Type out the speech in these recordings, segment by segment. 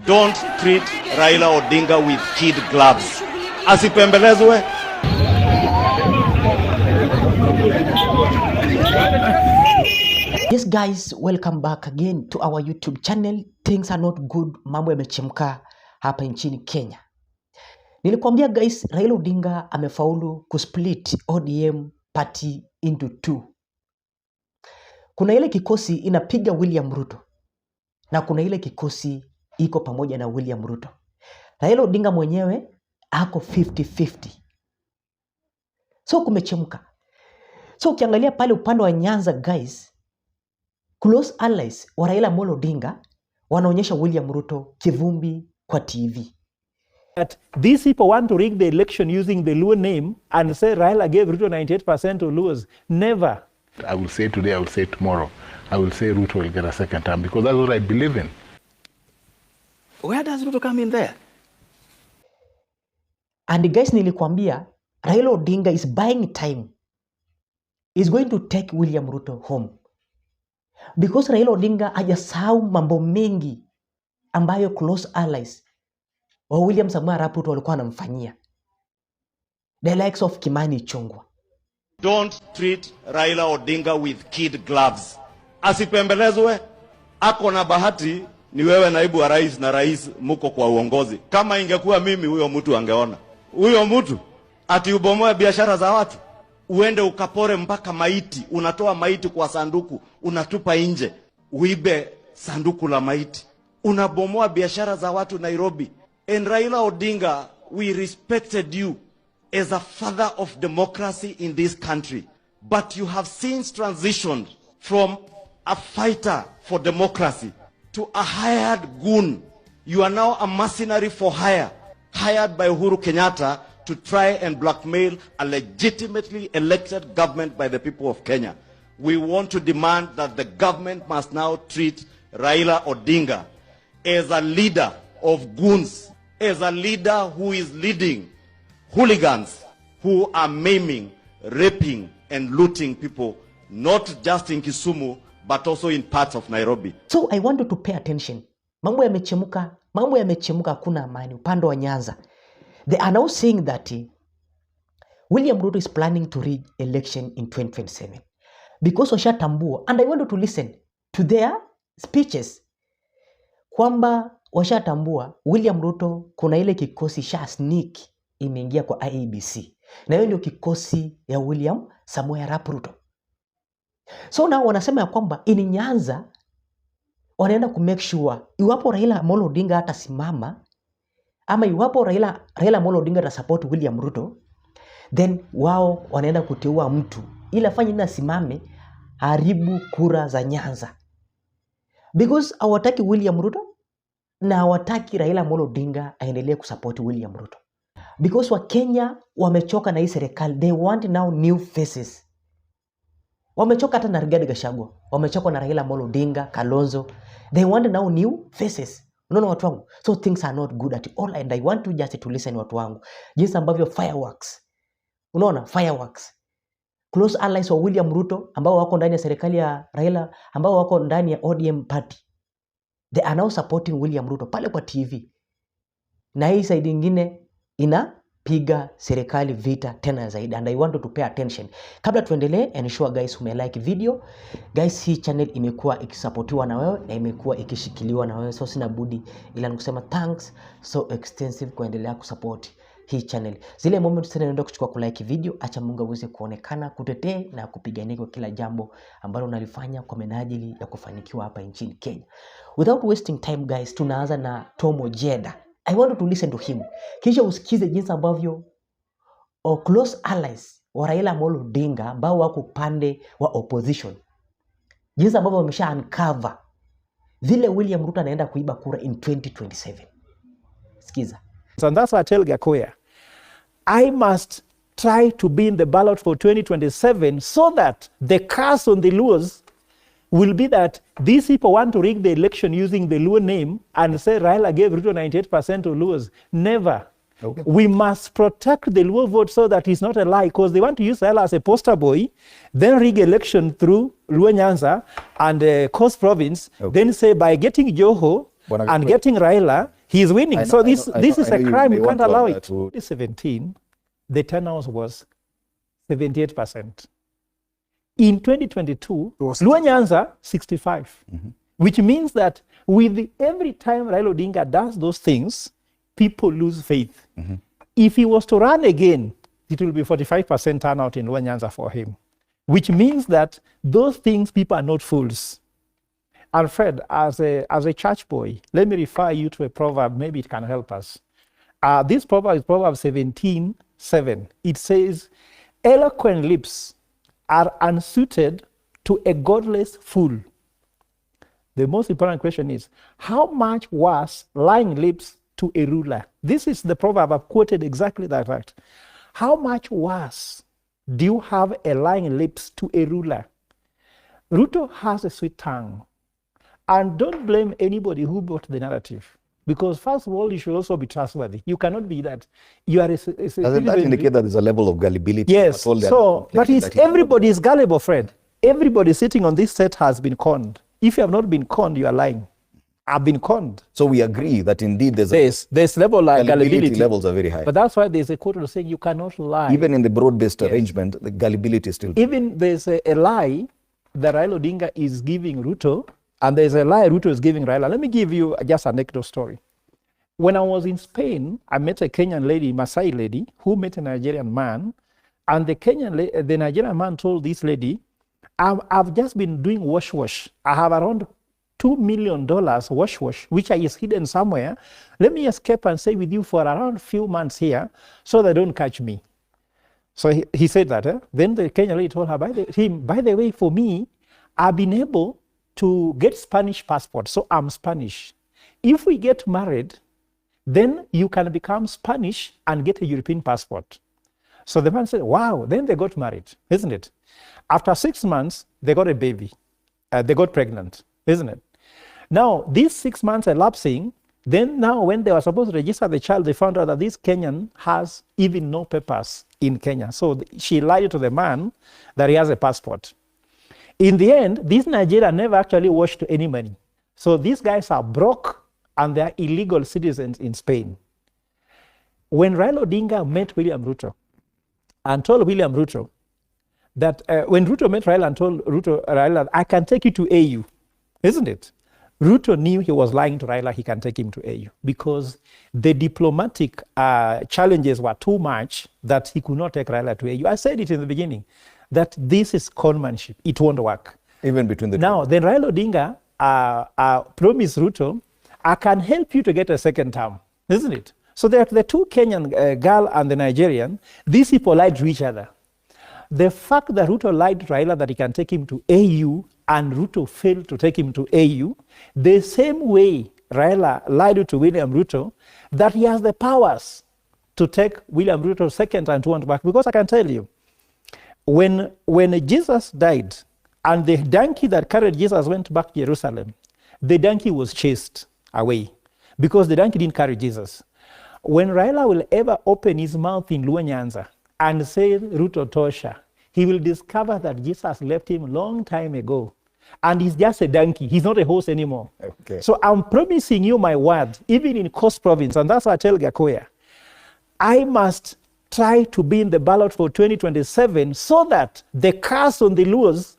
Don't treat Raila Odinga with kid gloves. Asipembelezwe. Yes guys, welcome back again to our YouTube channel. Things are not good. Mambo yamechemka hapa nchini Kenya. Nilikwambia guys, Raila Odinga amefaulu kusplit ODM party into two. Kuna ile kikosi inapiga William Ruto na kuna ile kikosi iko pamoja na William Ruto. Raila Odinga mwenyewe ako 50-50. So kumechemka. So ukiangalia pale upande wa Nyanza guys, close allies wa Raila Odinga wanaonyesha William Ruto kivumbi kwa TV. That these people want to rig the election using the Luo name and say Raila gave Ruto 98% to Luos. Never. I will say today, I will say tomorrow. I will say Ruto will get a second term because that's what I believe in. Where does Ruto come in there? And guys, nilikwambia Raila Odinga is buying time. He's going to take William Ruto home. Because Raila Odinga hajasahau mambo mengi ambayo close allies wa William Samoei Arap Ruto walikuwa wanamfanyia. The likes of Kimani Ichung'wah. Don't treat Raila Odinga with kid gloves. Asipembelezwe. Ako na bahati ni wewe naibu wa rais na rais muko kwa uongozi. Kama ingekuwa mimi huyo mtu angeona. Huyo mtu ati ubomoe biashara za watu. Uende ukapore mpaka maiti, unatoa maiti kwa sanduku, unatupa nje, uibe sanduku la maiti. Unabomoa biashara za watu Nairobi. And Raila Odinga, we respected you as a father of democracy in this country. But you have since transitioned from a fighter for democracy to a hired goon. You are now a mercenary for hire, hired by Uhuru Kenyatta to try and blackmail a legitimately elected government by the people of Kenya. We want to demand that the government must now treat Raila Odinga as a leader of goons, as a leader who is leading hooligans who are maiming, raping, and looting people, not just in Kisumu, but also in parts of Nairobi. So I want you to pay attention. Mambo yamechemuka hakuna amani upande wa Nyanza. They are now saying that William Ruto is planning to rig election in 2027 because washatambua, and I want you to listen to their speeches, kwamba washatambua William Ruto kuna ile kikosi sha sneak imeingia kwa IEBC, na hiyo ndio kikosi ya William Samoei Arap Ruto. So now wanasema ya kwamba in Nyanza wanaenda ku make sure iwapo Raila Odinga atasimama ama iwapo Raila Odinga ata support William Ruto, then wao wanaenda kuteua mtu ili afanye nini asimame haribu kura za Nyanza. Because hawataki William Ruto na hawataki Raila Odinga aendelee kusupport William Ruto. Because wa Kenya wamechoka na hii serikali. They want now new faces. Wamechoka hata na Rigathi Gachagua, wamechoka na Raila Odinga, Kalonzo. They want now new faces. Unaona watu wangu? So things are not good at all, and I want you just to listen watu wangu. Jinsi ambavyo fireworks. Unaona fireworks. Close allies wa William Ruto ambao wako ndani ya serikali ya Raila, ambao wako ndani ya ODM party. They are now supporting William Ruto pale kwa TV. Na hii side nyingine inapiga serikali vita tena zaidi, and I want you to pay attention. Kabla tuendelee, ensure guys umelike video. Guys, hii channel imekuwa ikisupportiwa na wewe na imekuwa ikishikiliwa na wewe, so sina budi ila nikusema thanks so extensive kuendelea kusupport hii channel. Zile moments tena nenda kuchukua kulike video, acha Mungu aweze kuonekana, kutetee na kupigania kwa kila jambo ambalo unalifanya kwa menajili ya kufanikiwa hapa nchini Kenya. Without wasting time guys, tunaanza na OJIeNDA. I want you to listen to him. Kisha usikize jinsi ambavyo close allies wa Raila Odinga ambao wako pande wa opposition, jinsi ambavyo wamesha uncover vile William Ruto anaenda kuiba kura in 2027. Sikiza. And that's why I tell Gakoya, I must try to be in the ballot for 2027 so that the curse on the Luos will be that these people want to rig the election using the Luo name and say Raila gave Ruto 98% to Luos. Never. Okay. We must protect the Luo vote so that it's not a lie, because they want to use Raila as a poster boy, then rig election through Luo Nyanza and Coast Province, okay. Then say by getting Joho and getting Raila, He's winning. So this is a crime. You can't allow it. To... 2017, the turnout was 78%. In 2022, Nyanza 65, which means that with every time Raila Odinga does those things, people lose faith. If he was to run again, it will be 45% turnout in Nyanza for him, which means that those things, people are not fools. Alfred, as a church boy, let me refer you to a proverb, maybe it can help us. This proverb is Proverbs 17:7. It says, eloquent lips are unsuited to a godless fool. The most important question is, how much worse lying lips to a ruler? This is the proverb. I've quoted exactly that fact. How much worse do you have a lying lips to a ruler? Ruto has a sweet tongue. And don't blame anybody who brought the narrative. Because first of all, you should also be trustworthy. You cannot be that. You are Doesn't that indicate that there's a level of gullibility? Yes. So, but everybody is gullible, Fred. Everybody sitting on this set has been conned. If you have not been conned, you are lying. I've been conned. So we agree that indeed there's level like gullibility levels are very high. But that's why there's a quote saying you cannot lie. Even in the broad-based arrangement, the gullibility is still. Even there's a lie that Raila Odinga is giving Ruto, and there's a lie Ruto is giving Raila. Let me give you just an anecdote story. When I was in Spain, I met a Kenyan lady, Maasai lady, who met a Nigerian man. And the Nigerian man told this lady, I've just been doing wash. I have around $2 million wash, which is hidden somewhere. Let me escape and stay with you for around a few months here so they don't catch me. So he said that. Then the Kenyan lady told her, by the way, for me, I've been able to get Spanish passport, so I'm Spanish. If we get married, then you can become Spanish and get a European passport. So the man said, wow, then they got married, isn't it? After 6 months, they got a baby. They got pregnant, isn't it? Now, these 6 months elapsing, then now when they were supposed to register the child, they found out that this Kenyan has even no papers in Kenya. So she lied to the man that he has a passport. In the end, this Nigeria never actually washed any money. So these guys are broke and they are illegal citizens in Spain. When Raila Odinga met William Ruto and told William Ruto that when Ruto met Raila and told Raila, I can take you to AU, isn't it? Ruto knew he was lying to Raila, he can take him to AU because the diplomatic challenges were too much that he could not take Raila to AU. I said it in the beginning, that this is conmanship. It won't work. Even between the Now, then Raila Odinga promised Ruto, I can help you to get a second term, isn't it? So the two Kenyan girl and the Nigerian, these people lied to each other. The fact that Ruto lied to Raila that he can take him to AU and Ruto failed to take him to AU, the same way Raila lied to William Ruto that he has the powers to take William Ruto second and to want back. Because I can tell you, when Jesus died and the donkey that carried Jesus went back to Jerusalem, the donkey was chased away because the donkey didn't carry Jesus. When Raila will ever open his mouth in Nyanza and say Ruto Tosha, he will discover that Jesus left him a long time ago. And he's just a donkey. He's not a horse anymore. Okay. So I'm promising you my word, even in Coast Province, and that's what I tell Gakoya, I must try to be in the ballot for 2027 so that the curse on the Luos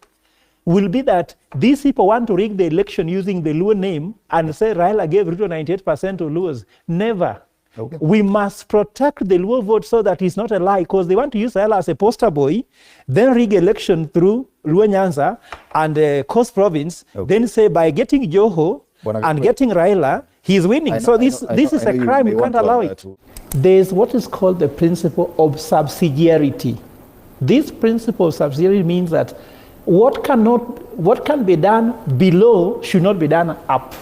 will be that these people want to rig the election using the Luo name and say Raila gave Ruto 98% to Luos. Never. Okay. We must protect the Luo vote so that it's not a lie, because they want to use Raila as a poster boy, then rig election through Luo Nyanza and Coast Province, then say by getting Joho and getting Raila, he's winning. So this is a crime. You can't allow it. There's what is called the principle of subsidiarity. This principle of subsidiarity means that what can be done below should not be done up.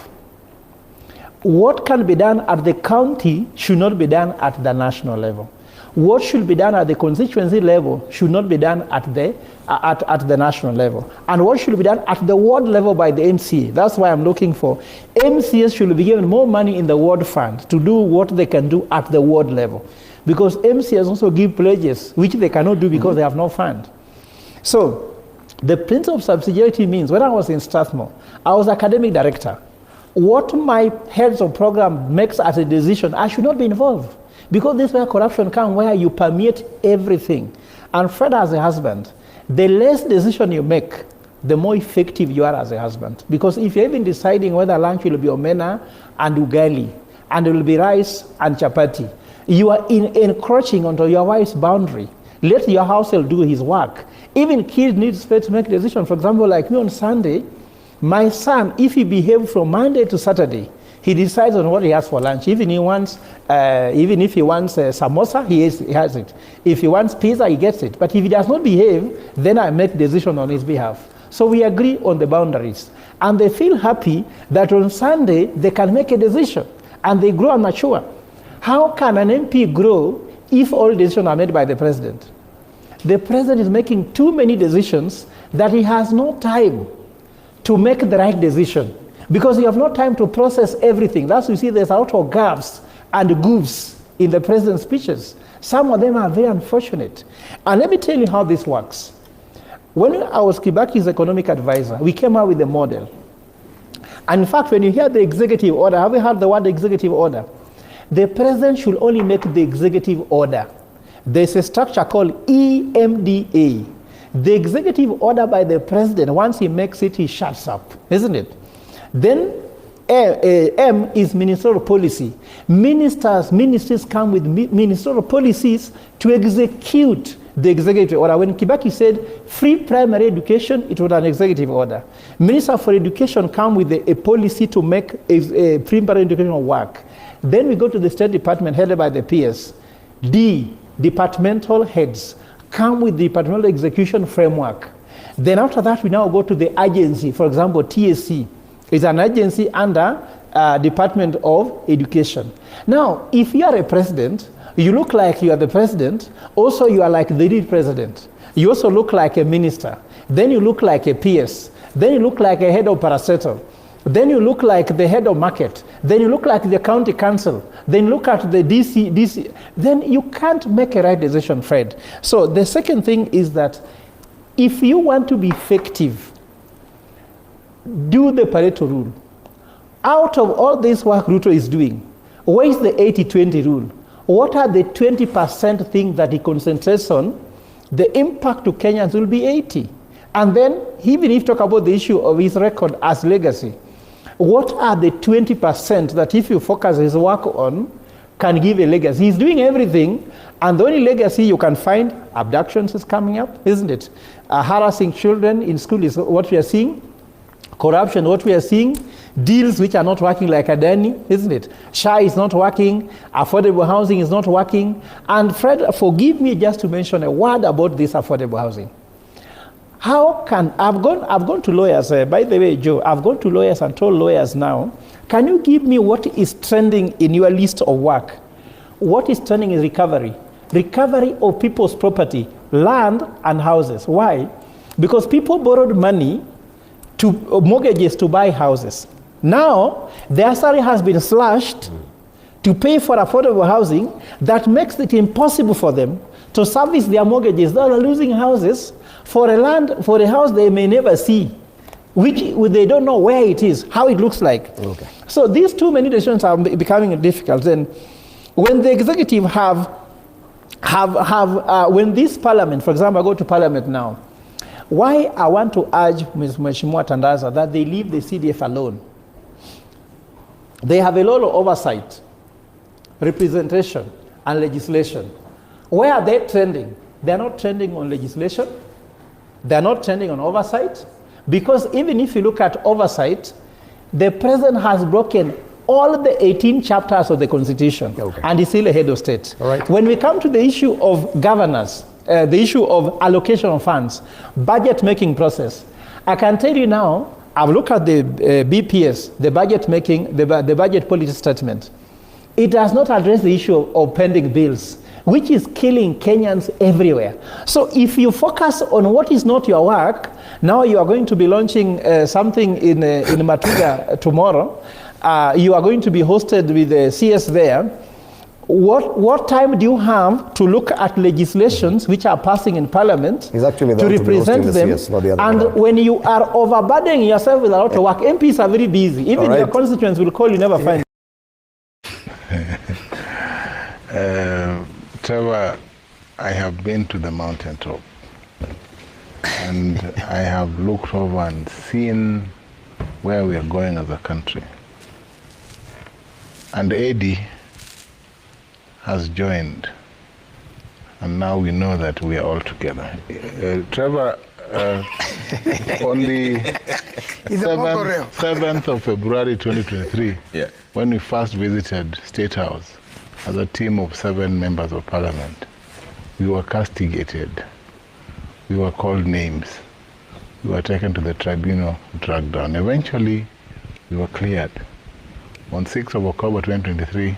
What can be done at the county should not be done at the national level. What should be done at the constituency level should not be done at the national level. And what should be done at the ward level by the MCA. That's why I'm looking for MCAs should be given more money in the ward fund to do what they can do at the ward level. Because MCAs also give pledges, which they cannot do because they have no fund. So the principle of subsidiarity means when I was in Strathmore, I was academic director. what my heads of program makes as a decision, I should not be involved. Because this is where corruption comes, where you permeate everything. And Fred, as a husband, the less decision you make, the more effective you are as a husband. Because if you're even deciding whether lunch will be omena and ugali, and it will be rice and chapati, you are encroaching onto your wife's boundary. Let your household do his work. Even kids need space to make decisions. For example, like me on Sunday, my son, if he behaves from Monday to Saturday, he decides on what he has for lunch. Even if he wants samosa, he has it. If he wants pizza, he gets it. But if he does not behave, then I make decision on his behalf. So we agree on the boundaries. And they feel happy that on Sunday, they can make a decision. And they grow and mature. How can an MP grow if all decisions are made by the president? The president is making too many decisions that he has no time to make the right decision. Because you have no time to process everything. That's why you see there's a lot of gaps and goofs in the president's speeches. Some of them are very unfortunate. And let me tell you how this works. When I was Kibaki's economic advisor, we came out with a model. And in fact, when you hear the executive order, have you heard the word executive order? The president should only make the executive order. There's a structure called EMDA. The executive order by the president, once he makes it, he shuts up, isn't it? Then M is ministerial policy. Ministries come with ministerial policies to execute the executive order. When Kibaki said free primary education, it was an executive order. Minister for Education come with a policy to make a primary education work. Then we go to the State Department headed by the PS. D, departmental heads come with the departmental execution framework. Then after that, we now go to the agency. For example, TSC is an agency under Department of Education. Now, if you are a president, you look like you are the president. Also, you are like the lead president. You also look like a minister. Then you look like a PS. Then you look like a head of parastatal. Then you look like the head of market. Then you look like the county council. Then look at the DC. Then you can't make a right decision, Fred. So the second thing is that if you want to be effective, do the Pareto rule. Out of all this work Ruto is doing, where is the 80-20 rule? What are the 20% things that he concentrates on? The impact to Kenyans will be 80. And then, even if you talk about the issue of his record as legacy, what are the 20% that if you focus his work on, can give a legacy? He's doing everything, and the only legacy you can find, abductions is coming up, isn't it? Harassing children in school is what we are seeing. Corruption, what we are seeing. Deals which are not working like Adani, isn't it? SHA is not working. Affordable housing is not working. And Fred, forgive me just to mention a word about this affordable housing. How can, I've gone to lawyers, by the way, Joe, I've gone to lawyers and told lawyers now, can you give me what is trending in your list of work? What is trending is recovery. Recovery of people's property, land and houses. Why? Because people borrowed money to mortgages to buy houses. Now, their salary has been slashed to pay for affordable housing. That makes it impossible for them to service their mortgages. They are losing houses for a house they may never see, which they don't know where it is, how it looks like. Okay. So these too many decisions are becoming difficult. And when the executive when this parliament, for example, I go to parliament now, why I want to urge Ms. Mheshimiwa Tandaza that they leave the CDF alone. They have a lot of oversight, representation, and legislation. Where are they trending? They're not trending on legislation. They're not trending on oversight. Because even if you look at oversight, the president has broken all the 18 chapters of the Constitution, okay, and is still a head of state. All right. When we come to the issue of governance, the issue of allocation of funds, budget making process, I can tell you now, I've looked at the BPS, the budget making, the budget policy statement. It does not address the issue of pending bills, which is killing Kenyans everywhere. So if you focus on what is not your work, now you are going to be launching something in Matuga tomorrow. You are going to be hosted with the CS there. what time do you have to look at legislations which are passing in Parliament It's actually to to be represent hosting the them? CS, not the other way And around. when you are overburdening yourself with a lot of work, MPs are very busy. Even All your right. constituents will call you, never find. Trevor, I have been to the mountaintop and I have looked over and seen where we are going as a country. And Eddie has joined, and now we know that we are all together. Trevor, on the 7th of February 2023, when we first visited State House as a team of 7 members of Parliament, we were castigated, we were called names, we were taken to the tribunal, dragged down. Eventually, we were cleared. On 6th of October 2023,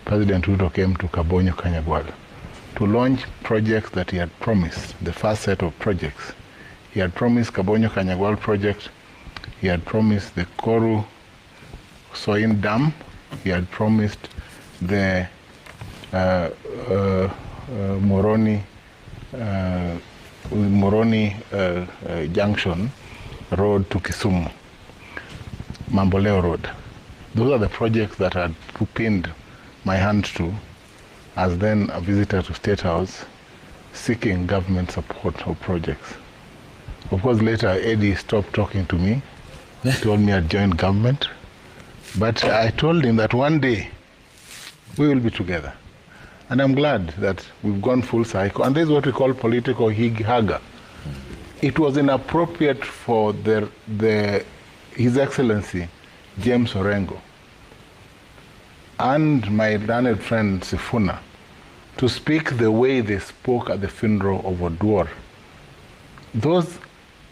President Ruto came to Kabonyo Kanyagwal to launch projects that he had promised, the first set of projects. He had promised Kabonyo Kanyagwal project, he had promised the Koru Soin Dam, he had promised the Moroni Junction Road to Kisumu, Mamboleo Road. Those are the projects that I had pinned my hand to as then a visitor to State House seeking government support of projects. Of course, later Eddie stopped talking to me, told me I'd joined government, but I told him that one day we will be together. And I'm glad that we've gone full cycle. And this is what we call political hig-haga. It was inappropriate for His Excellency James Orengo and my learned friend Sifuna to speak the way they spoke at the funeral of Oduor.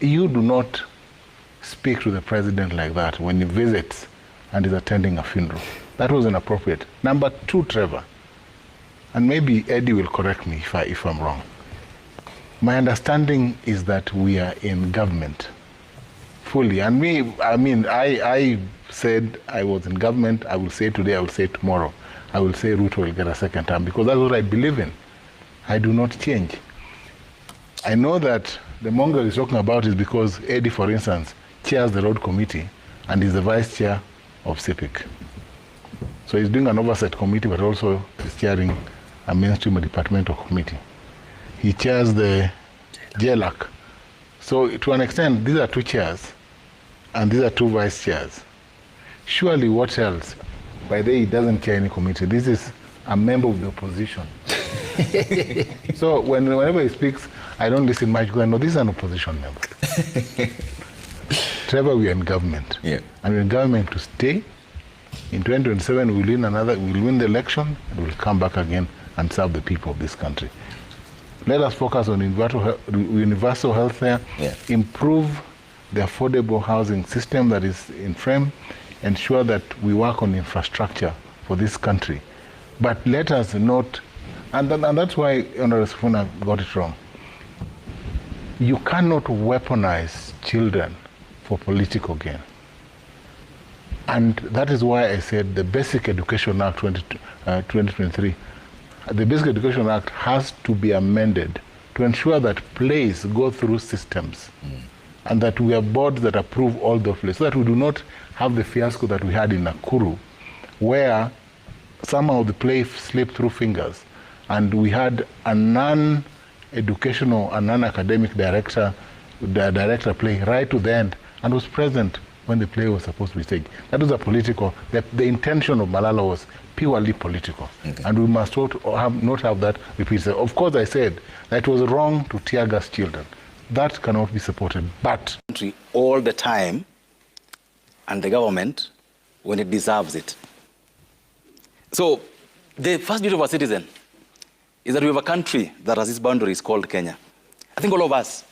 You do not speak to the president like that when he visits and is attending a funeral. That was inappropriate. Number 2, Trevor, and maybe Eddie will correct me if I'm wrong. My understanding is that we are in government fully. And I said I was in government. I will say today, I will say tomorrow. I will say Ruto will get a second term because that's what I believe in. I do not change. I know that the mongrel is talking about is because Eddie, for instance, chairs the road committee and is the vice chair of CIPIC. So he's doing an oversight committee, but also is chairing a mainstream departmental committee. He chairs the JLAC. So to an extent, these are 2 chairs, and these are 2 vice chairs. Surely what else? By the way, he doesn't chair any committee. This is a member of the opposition. So whenever he speaks, I don't listen much because I know this is an opposition member. Trevor, we are in government. Yeah. And we're in government to stay. In 2027, we'll win the election, and we'll come back again and serve the people of this country. Let us focus on universal health care, improve the affordable housing system that is in frame, ensure that we work on infrastructure for this country. But let us not, and that's why Honorable Sifuna got it wrong. You cannot weaponize children for political gain. And that is why I said the Basic Education Act 2023, the Basic Education Act has to be amended to ensure that plays go through systems and that we have boards that approve all the plays so that we do not have the fiasco that we had in Nakuru where somehow the play slipped through fingers and we had a non-educational and non-academic director play right to the end and was present when the play was supposed to be staged. That was a political, the intention of Malala was purely political. Okay. And we must not have that repeated. Of course, I said that it was wrong to tear gas children. That cannot be supported, but... all the time, and the government, when it deserves it. So, the first duty of a citizen is that we have a country that has its boundaries called Kenya. I think all of us,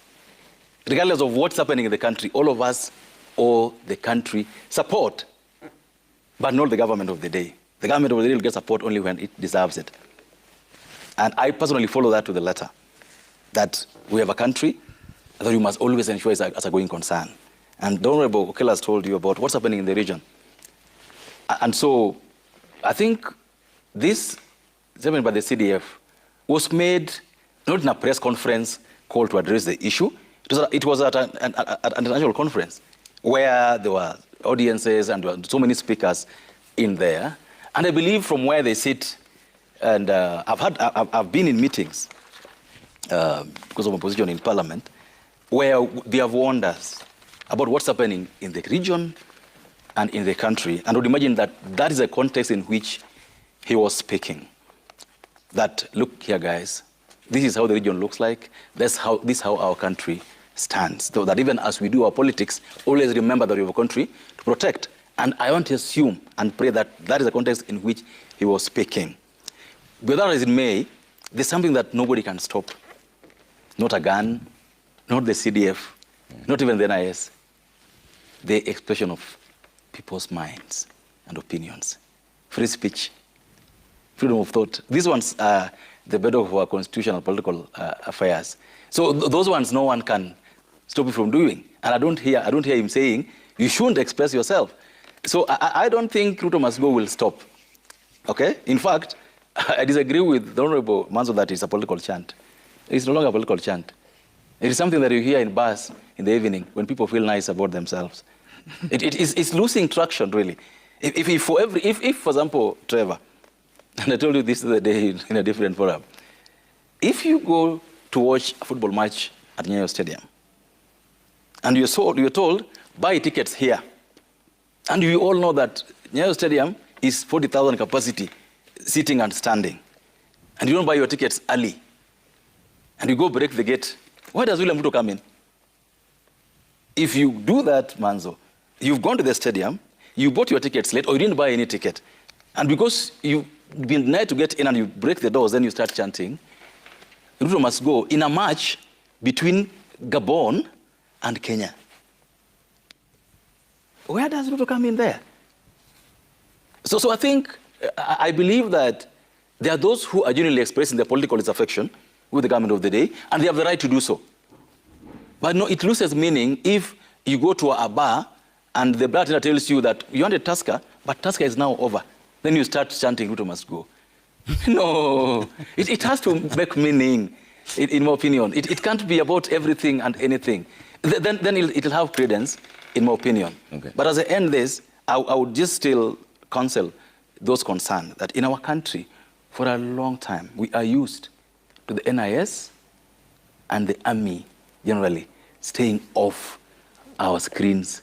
regardless of what's happening in the country, all of us owe the country support, but not the government of the day. The government of the day will get support only when it deserves it. And I personally follow that to the letter, that we have a country that we must always ensure is as a going concern. And the Honorable Okela has told you about what's happening in the region. And so I think this statement by the CDF was made not in a press conference called to address the issue. It was at an international conference where there were audiences and there were so many speakers in there. And I believe from where they sit, and I've been in meetings because of my position in Parliament, where they have warned us about what's happening in the region and in the country. And I would imagine that that is a context in which he was speaking. That, look here, guys, this is how the region looks like. This is how our country stands. So that even as we do our politics, always remember that we have a country to protect. And I want to assume and pray that that is the context in which he was speaking. Whether as it may, there's something that nobody can stop. Not a gun, not the CDF, not even the NIS. The expression of people's minds and opinions. Free speech, freedom of thought. These ones are the bedrock of our constitutional political affairs. So those ones no one can stop you from doing. And I don't hear him saying, you shouldn't express yourself. So I don't think Ruto must go will stop. Okay? In fact, I disagree with the Honorable Manzo that it's a political chant. It's no longer a political chant. It is something that you hear in bars in the evening when people feel nice about themselves. It's losing traction, really. If, for example, Trevor, and I told you this the other day in a different forum, if you go to watch a football match at Nyayo Stadium, and you're told, buy tickets here, and we all know that Nyayo Stadium is 40,000 capacity, sitting and standing, and you don't buy your tickets early, and you go break the gate, why does William Ruto come in? If you do that, Manzo, you've gone to the stadium, you bought your tickets late, or you didn't buy any ticket, and because you've been denied to get in and you break the doors, then you start chanting, Ruto must go in a match between Gabon and Kenya. Where does Ruto come in there? So I think, I believe that there are those who are genuinely expressing their political disaffection with the government of the day, and they have the right to do so. But no, it loses meaning if you go to a bar and the bartender tells you that you wanted Tusker, but Tusker is now over. Then you start chanting, Ruto must go. No, it has to make meaning, in my opinion. It can't be about everything and anything. Then it'll have credence, in my opinion. Okay. But as I end this, I would just still counsel those concerned that in our country, for a long time, we are used to the NIS and the army generally staying off our screens